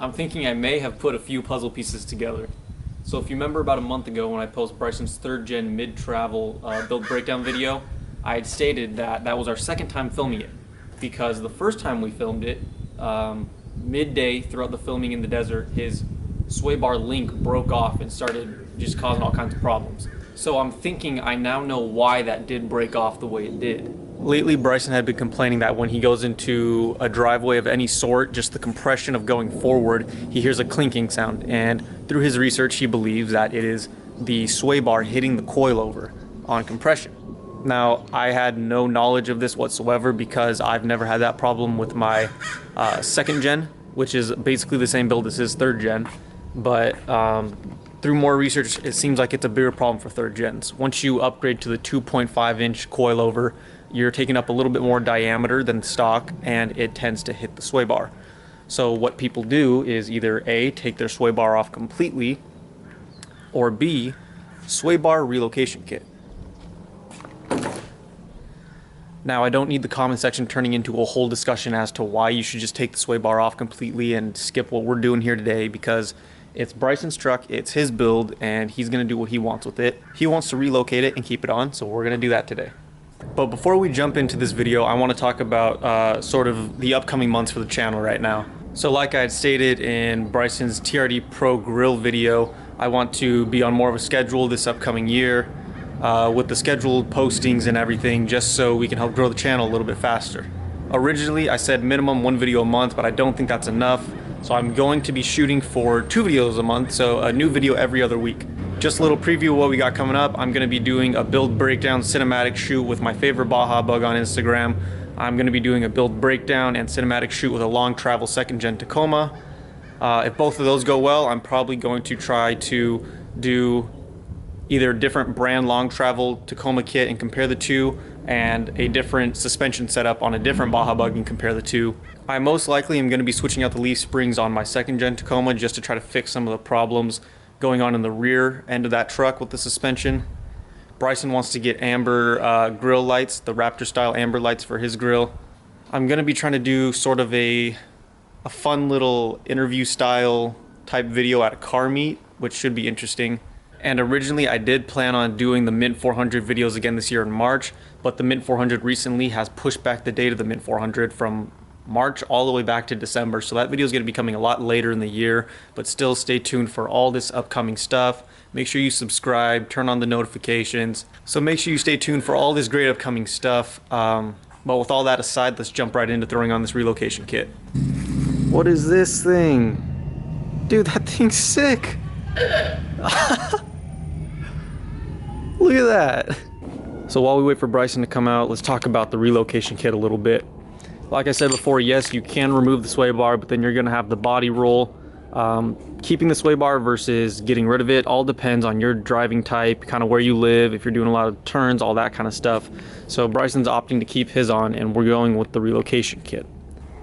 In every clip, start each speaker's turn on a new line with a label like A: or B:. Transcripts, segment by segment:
A: I'm thinking I may have put a few puzzle pieces together. So if you remember about a month ago when I posted Bryson's third gen mid-travel build breakdown video, I had stated that that was our second time filming it. Because the first time we filmed it, midday throughout the filming in the desert, his sway bar link broke off and started just causing all kinds of problems. So I'm thinking I now know why that did break off the way it did. Lately, Bryson had been complaining that when he goes into a driveway of any sort, just the compression of going forward, he hears a clinking sound. And through his research, he believes that it is the sway bar hitting the coilover on compression. Now, I had no knowledge of this whatsoever because I've never had that problem with my second gen, which is basically the same build as his third gen. But through more research, it seems like it's a bigger problem for third gens. Once you upgrade to the 2.5 inch coilover, you're taking up a little bit more diameter than stock, and it tends to hit the sway bar. So what people do is either A, take their sway bar off completely, or B, sway bar relocation kit. Now, I don't need the comment section turning into a whole discussion as to why you should just take the sway bar off completely and skip what we're doing here today, because it's Bryson's truck, it's his build, and he's gonna do what he wants with it. He wants to relocate it and keep it on, so we're gonna do that today. But before we jump into this video, I want to talk about sort of the upcoming months for the channel right now. So like I had stated in Bryson's TRD Pro Grill video, I want to be on more of a schedule this upcoming year with the scheduled postings and everything, just so we can help grow the channel a little bit faster. Originally, I said minimum 1 video a month, but I don't think that's enough. So I'm going to be shooting for 2 videos a month, so a new video every other week. Just a little preview of what we got coming up. I'm going to be doing a build breakdown cinematic shoot with my favorite Baja Bug on Instagram. I'm going to be doing a build breakdown and cinematic shoot with a long travel second gen Tacoma. If both of those go well, I'm probably going to try to do either a different brand long travel Tacoma kit and compare the two, and a different suspension setup on a different Baja Bug and compare the two. I most likely am going to be switching out the leaf springs on my second gen Tacoma just to try to fix some of the problems going on in the rear end of that truck with the suspension. Bryson wants to get amber grill lights, the Raptor style amber lights for his grill. I'm going to be trying to do sort of a fun little interview style type video at a car meet, which should be interesting. And originally I did plan on doing the Mint 400 videos again this year in March, but the Mint 400 recently has pushed back the date of the Mint 400 from March all the way back to December, so that video is going to be coming a lot later in the year, but still stay tuned for all this upcoming stuff. Make sure you subscribe, turn on the notifications, so make sure you stay tuned for all this great upcoming stuff. But with all that aside, let's jump right into throwing on this relocation kit. What is this thing? Dude, that thing's sick! Look at that! So while we wait for Bryson to come out, let's talk about the relocation kit a little bit. Like I said before, yes, you can remove the sway bar, but then you're going to have the body roll. Keeping the sway bar versus getting rid of it all depends on your driving type, kind of where you live, if you're doing a lot of turns, all that kind of stuff. So Bryson's opting to keep his on, and we're going with the relocation kit.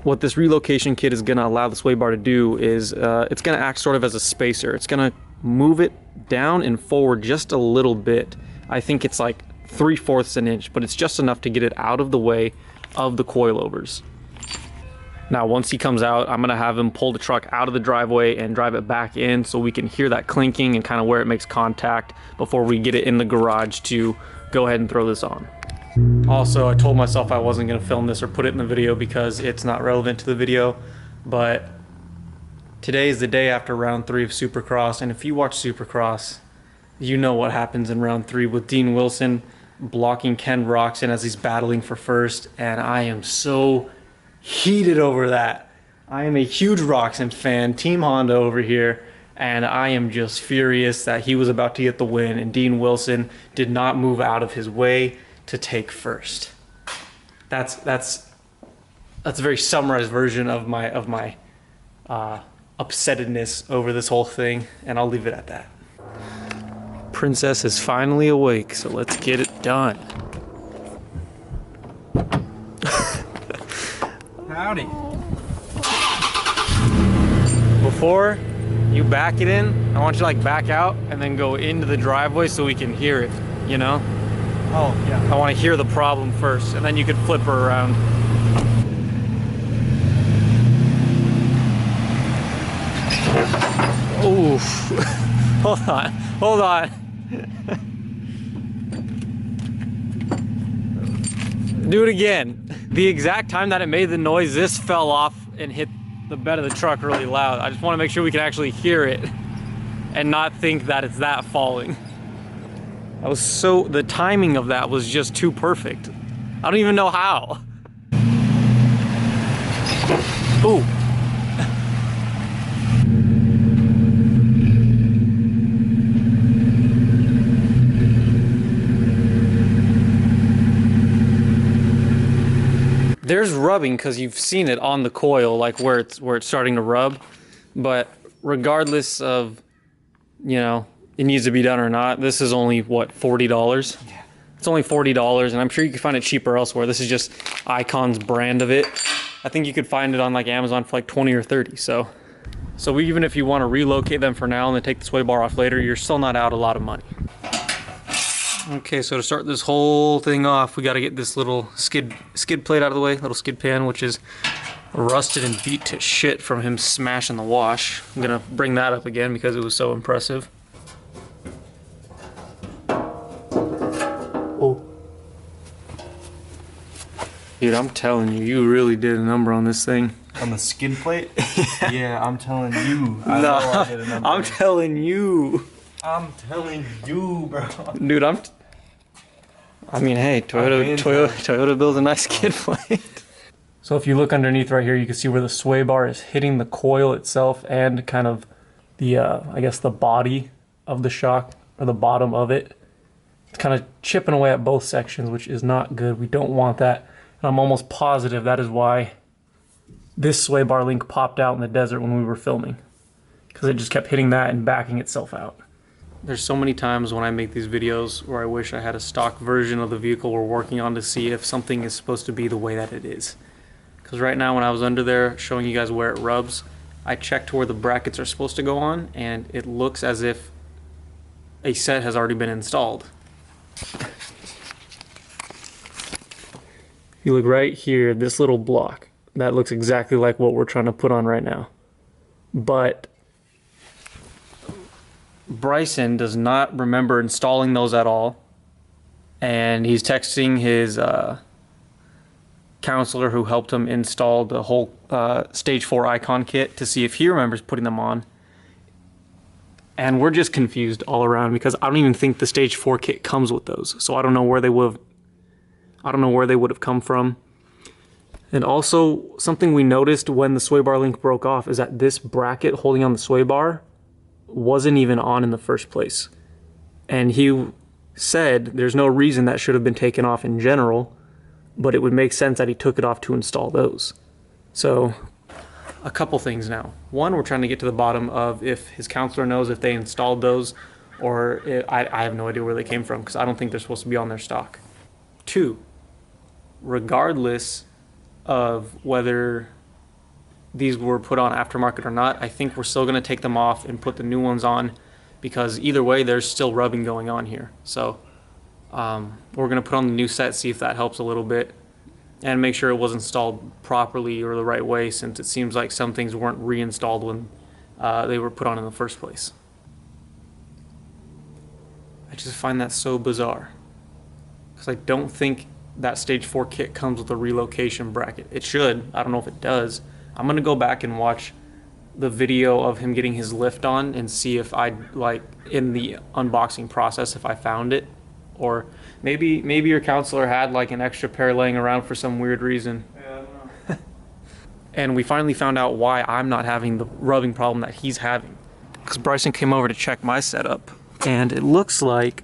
A: What this relocation kit is going to allow the sway bar to do is it's going to act sort of as a spacer. It's going to move it down and forward just a little bit. I think it's like 3/4 an inch, but it's just enough to get it out of the way of the coilovers. Now once he comes out, I'm gonna have him pull the truck out of the driveway and drive it back in so we can hear that clinking and kind of where it makes contact before we get it in the garage to go ahead and throw this on. Also, I told myself I wasn't gonna film this or put it in the video because it's not relevant to the video, but today is the day after round 3 of Supercross, and if you watch Supercross, you know what happens in round 3 with Dean Wilson blocking Ken Roxon as he's battling for first, and I am so heated over that. I am a huge Roxon fan, Team Honda over here, and I am just furious that he was about to get the win and Dean Wilson did not move out of his way to take first. That's a very summarized version of my upsettedness over this whole thing, and I'll leave it at that. Princess is finally awake, so let's get it done.
B: Howdy.
A: Before you back it in, I want you to like back out and then go into the driveway so we can hear it, you know?
B: Oh, yeah.
A: I want to hear the problem first, and then you could flip her around. Hold on, hold on. Do it again. The exact time that it made the noise, this fell off and hit the bed of the truck really loud. I just want to make sure we can actually hear it and not think that it's that falling. The timing of that was just too perfect. I don't even know how. Ooh. There's rubbing because you've seen it on the coil, like where it's starting to rub. But regardless of, you know, it needs to be done or not, this is only what, $40?
B: Yeah.
A: It's only $40, and I'm sure you can find it cheaper elsewhere. This is just Icon's brand of it. I think you could find it on like Amazon for like 20 or 30. So even if you want to relocate them for now and then take the sway bar off later, you're still not out a lot of money. Okay, so to start this whole thing off, we got to get this little skid plate out of the way, little skid pan, which is rusted and beat to shit from him smashing the wash. I'm gonna bring that up again because it was so impressive. Oh. Dude, I'm telling you, you really did a number on this thing.
B: On the skid plate? Yeah, I'm telling you. I know I did a number.
A: I'm telling you.
B: I'm telling you, bro.
A: Dude, I mean, hey, Toyota builds a nice skid plate. So if you look underneath right here, you can see where the sway bar is hitting the coil itself and kind of the, I guess the body of the shock, or the bottom of it. It's kind of chipping away at both sections, which is not good. We don't want that. And I'm almost positive that is why this sway bar link popped out in the desert when we were filming, because it just kept hitting that and backing itself out. There's so many times when I make these videos where I wish I had a stock version of the vehicle we're working on to see if something is supposed to be the way that it is. Because right now when I was under there showing you guys where it rubs, I checked where the brackets are supposed to go on, and it looks as if a set has already been installed. If you look right here, this little block, that looks exactly like what we're trying to put on right now. But Bryson does not remember installing those at all, and he's texting his counselor who helped him install the whole stage 4 Icon kit to see if he remembers putting them on. And we're just confused all around because I don't even think the stage 4 kit comes with those, so I don't know where they would have come from. And also, something we noticed when the sway bar link broke off is that this bracket holding on the sway bar wasn't even on in the first place. And he said there's no reason that should have been taken off in general, but it would make sense that he took it off to install those. So, a couple things now. One, we're trying to get to the bottom of if his counselor knows if they installed those, or I have no idea where they came from, because I don't think they're supposed to be on their stock. Two, regardless of whether these were put on aftermarket or not, I think we're still going to take them off and put the new ones on, because either way there's still rubbing going on here. So we're going to put on the new set, see if that helps a little bit, and make sure it was installed properly or the right way, since it seems like some things weren't reinstalled when they were put on in the first place. I just find that so bizarre, because I don't think that stage 4 kit comes with a relocation bracket. It should. I don't know if it does. I'm gonna go back and watch the video of him getting his lift on and see if I, like, in the unboxing process, if I found it, or maybe your counselor had like an extra pair laying around for some weird reason.
B: Yeah, I don't know.
A: And we finally found out why I'm not having the rubbing problem that he's having, because Bryson came over to check my setup, and it looks like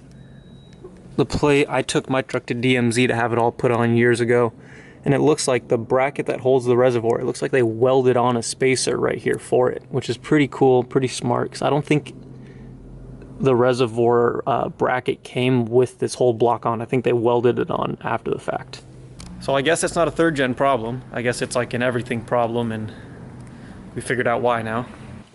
A: the plate, I took my truck to DMZ to have it all put on years ago, and it looks like the bracket that holds the reservoir, it looks like they welded on a spacer right here for it, which is pretty cool, pretty smart, because I don't think the reservoir bracket came with this whole block on. I think they welded it on after the fact. So I guess it's not a 3rd gen problem. I guess it's like an everything problem, and we figured out why now.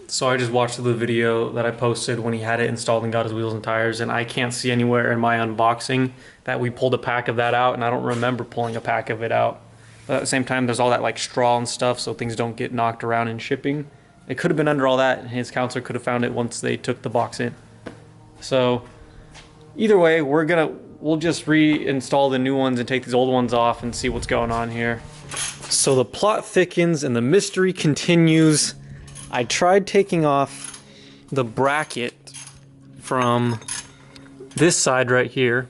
A: So I just watched the video that I posted when he had it installed and got his wheels and tires, and I can't see anywhere in my unboxing that we pulled a pack of that out, and I don't remember pulling a pack of it out. But at the same time, there's all that like straw and stuff, so things don't get knocked around in shipping. It could have been under all that, and his counselor could have found it once they took the box in. So either way, we'll just reinstall the new ones and take these old ones off and see what's going on here. So the plot thickens and the mystery continues. I tried taking off the bracket from this side right here,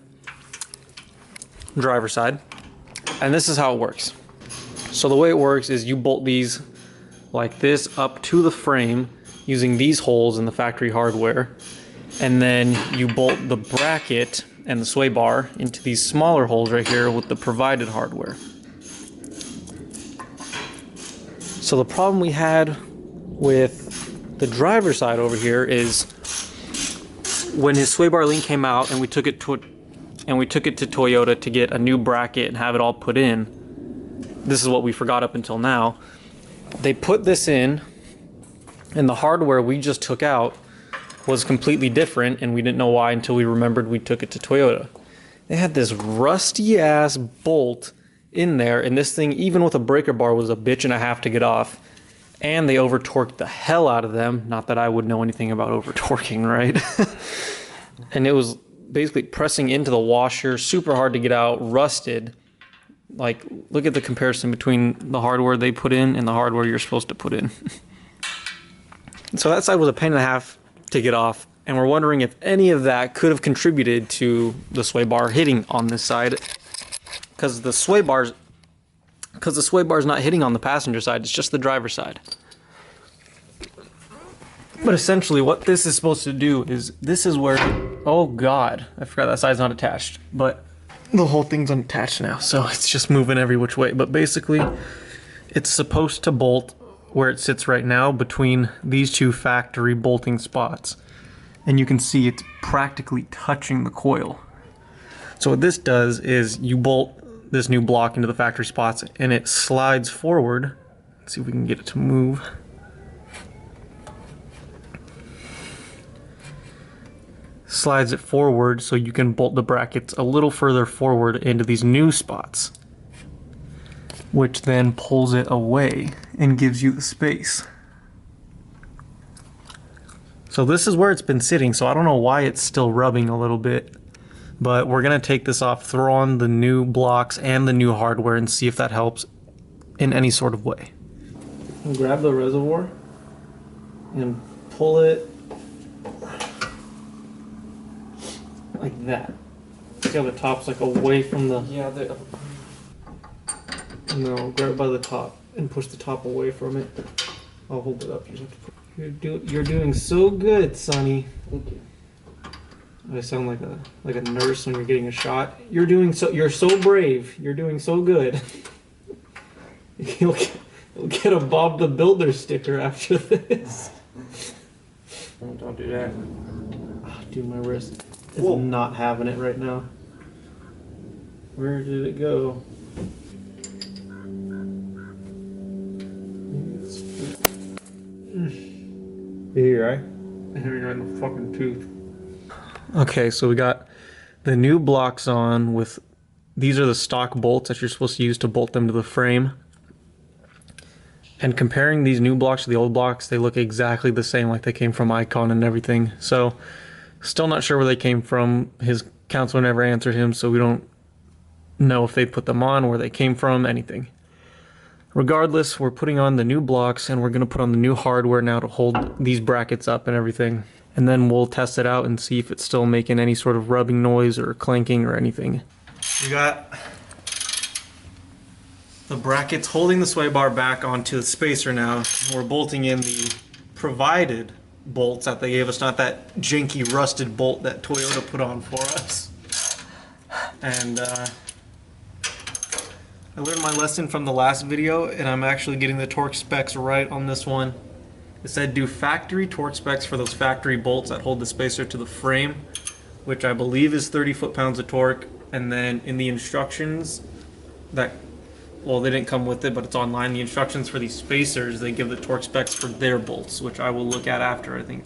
A: driver's side, and this is how it works. So the way it works is you bolt these like this up to the frame using these holes in the factory hardware, and then you bolt the bracket and the sway bar into these smaller holes right here with the provided hardware. So the problem we had with the driver's side over here is when his sway bar link came out and we took it to Toyota to get a new bracket and have it all put in. This is what we forgot up until now. They put this in, and the hardware we just took out was completely different, and we didn't know why until we remembered we took it to Toyota. They had this rusty ass bolt in there, and this thing, even with a breaker bar, was a bitch and a half to get off. And they over torqued the hell out of them. Not that I would know anything about over torquing, right? And it was basically pressing into the washer, super hard to get out, rusted. Like, look at the comparison between the hardware they put in and the hardware you're supposed to put in. So that side was a pain and a half to get off, and we're wondering if any of that could have contributed to the sway bar hitting on this side, because the sway bar's not hitting on the passenger side, it's just the driver's side. But essentially what this is supposed to do is, this is where, oh god, I forgot that side's not attached, but the whole thing's unattached now, so it's just moving every which way. But basically, it's supposed to bolt where it sits right now between these two factory bolting spots. And you can see it's practically touching the coil. So what this does is you bolt this new block into the factory spots and it slides forward. Let's see if we can get it to move. Slides it forward so you can bolt the brackets a little further forward into these new spots, which then pulls it away and gives you the space. So this is where it's been sitting, so I don't know why it's still rubbing a little bit, but we're gonna take this off, throw on the new blocks and the new hardware and see if that helps in any sort of way. Grab the reservoir and pull it like that. See how the top's like away from the...
B: Yeah,
A: No, grab it by the top and push the top away from it. I'll hold it up. You just have to put... You're doing so good, Sonny.
B: Thank you.
A: I sound like a nurse when you're getting a shot. You're so brave. You're doing so good. You'll get a Bob the Builder sticker after this.
B: Don't do that.
A: Oh, dude, my wrist is not having it right now. Where did it go? You hear, right? I hear you right in the fucking tooth. Okay, so we got the new blocks on with, these are the stock bolts that you're supposed to use to bolt them to the frame. And comparing these new blocks to the old blocks, they look exactly the same, like they came from Icon and everything. So, still not sure where they came from. His counselor never answered him, so we don't know if they put them on, where they came from, anything. Regardless, we're putting on the new blocks and we're going to put on the new hardware now to hold these brackets up and everything. And then we'll test it out and see if it's still making any sort of rubbing noise or clanking or anything. We got the brackets holding the sway bar back onto the spacer now. We're bolting in the provided bolts that they gave us, not that janky rusted bolt that Toyota put on for us. And I learned my lesson from the last video, and I'm actually getting the torque specs right on this one. It said do factory torque specs for those factory bolts that hold the spacer to the frame, which I believe is 30 foot-pounds of torque. And then in the instructions that, well, they didn't come with it, but it's online, the instructions for these spacers, they give the torque specs for their bolts, which I will look at after, I think.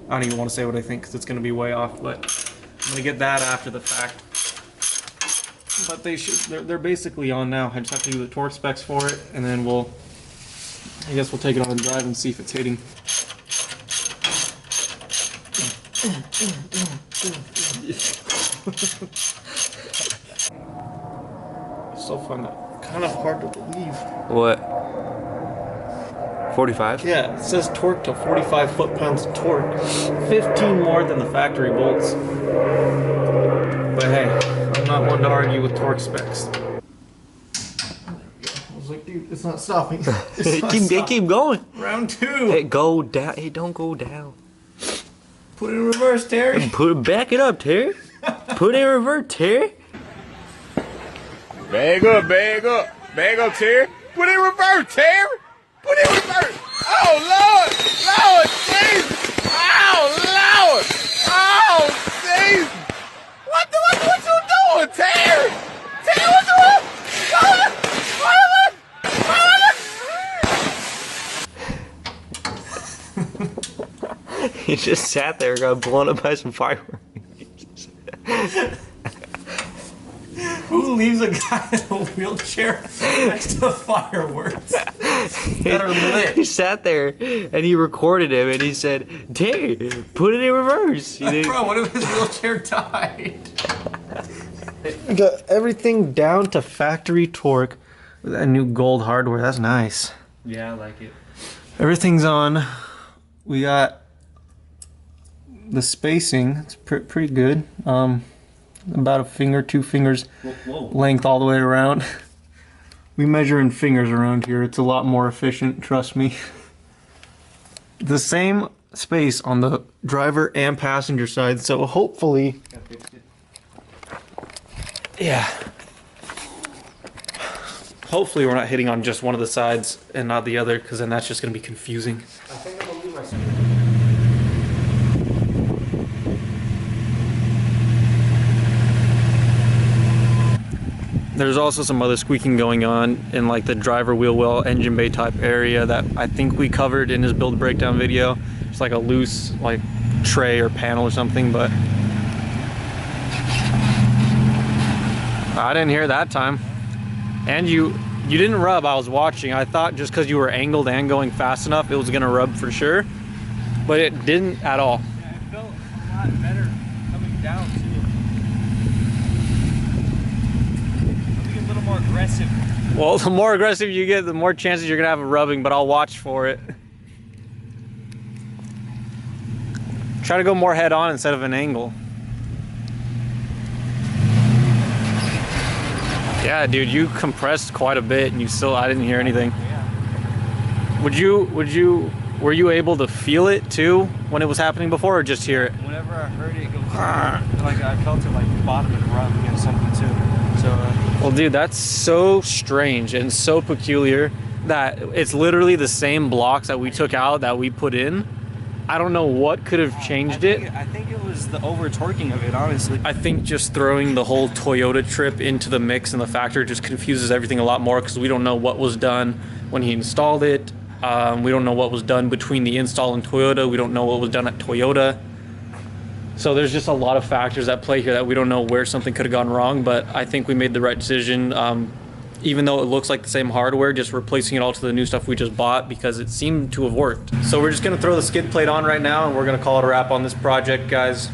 A: I don't even want to say what I think because it's going to be way off, but I'm going to get that after the fact. But they're basically on now. I just have to do the torque specs for it, and then we'll I guess we'll take it on a drive and see if it's hitting. Still find that kind of hard to believe.
B: What? 45?
A: Yeah, it says torque to 45 foot-pounds of torque. 15 more than the factory bolts. But hey, I'm not one to argue with torque specs. I was like, dude, it's not stopping.
B: They keep going.
A: Round 2.
B: Hey, go down. Hey, don't go down.
A: Put it in reverse, Terry.
B: Back it up, Terry. Put it in reverse, Terry.
C: Bag up, Terry. Put it in reverse, Terry. Put it in reverse. Oh, Lord. Lord, Jesus. Oh, Lord. Oh, Jesus. What you doing, Terry? Terry, what you doing?
B: He just sat there, got blown up by some fireworks.
A: Who leaves a guy in a wheelchair next to fireworks that are lit?
B: He sat there and he recorded him and he said, Terry, put it in reverse.
A: Bro, what if his wheelchair died? Got everything down to factory torque with that new gold hardware. That's nice.
B: Yeah, I like it.
A: Everything's on. We got the spacing. It's pretty good. About a finger, 2 fingers length all the way around. We measure in fingers around here. It's a lot more efficient, trust me. The same space on the driver and passenger side, so hopefully... Yeah. Hopefully we're not hitting on just one of the sides and not the other, because then that's just going to be confusing.
B: I think I'm gonna leave my...
A: There's also some other squeaking going on in like the driver wheel well engine bay type area that I think we covered in his build breakdown video. It's like a loose like tray or panel or something, but I didn't hear it that time. And you didn't rub. I was watching. I thought just because you were angled and going fast enough it was gonna rub for sure, but it didn't at all.
B: Yeah, it felt a lot better coming down too. A little more aggressive.
A: Well, the more aggressive you get, the more chances you're gonna have of rubbing, but I'll watch for it. Try to go more head on instead of an angle. Yeah, dude, you compressed quite a bit and I didn't hear anything.
B: Yeah.
A: Were you able to feel it too when it was happening before, or just hear it?
B: Whenever I heard it go, like I felt it like bottom and rub against something too. So,
A: well, dude, that's so strange and so peculiar that it's literally the same blocks that we took out that we put in. I don't know what could have changed it.
B: I think it was the over torquing of it, honestly.
A: I think just throwing the whole Toyota trip into the mix in the factory just confuses everything a lot more, because we don't know what was done when he installed it. We don't know what was done between the install and Toyota. We don't know what was done at Toyota. So there's just a lot of factors at play here that we don't know where something could have gone wrong, but I think we made the right decision. Even though it looks like the same hardware, just replacing it all to the new stuff we just bought, because it seemed to have worked. So we're just gonna throw the skid plate on right now and we're gonna call it a wrap on this project, guys.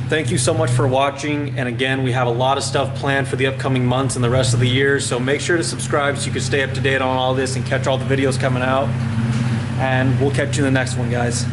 A: Thank you so much for watching, and again, we have a lot of stuff planned for the upcoming months and the rest of the year, so make sure to subscribe so you can stay up to date on all this and catch all the videos coming out, and we'll catch you in the next one, guys.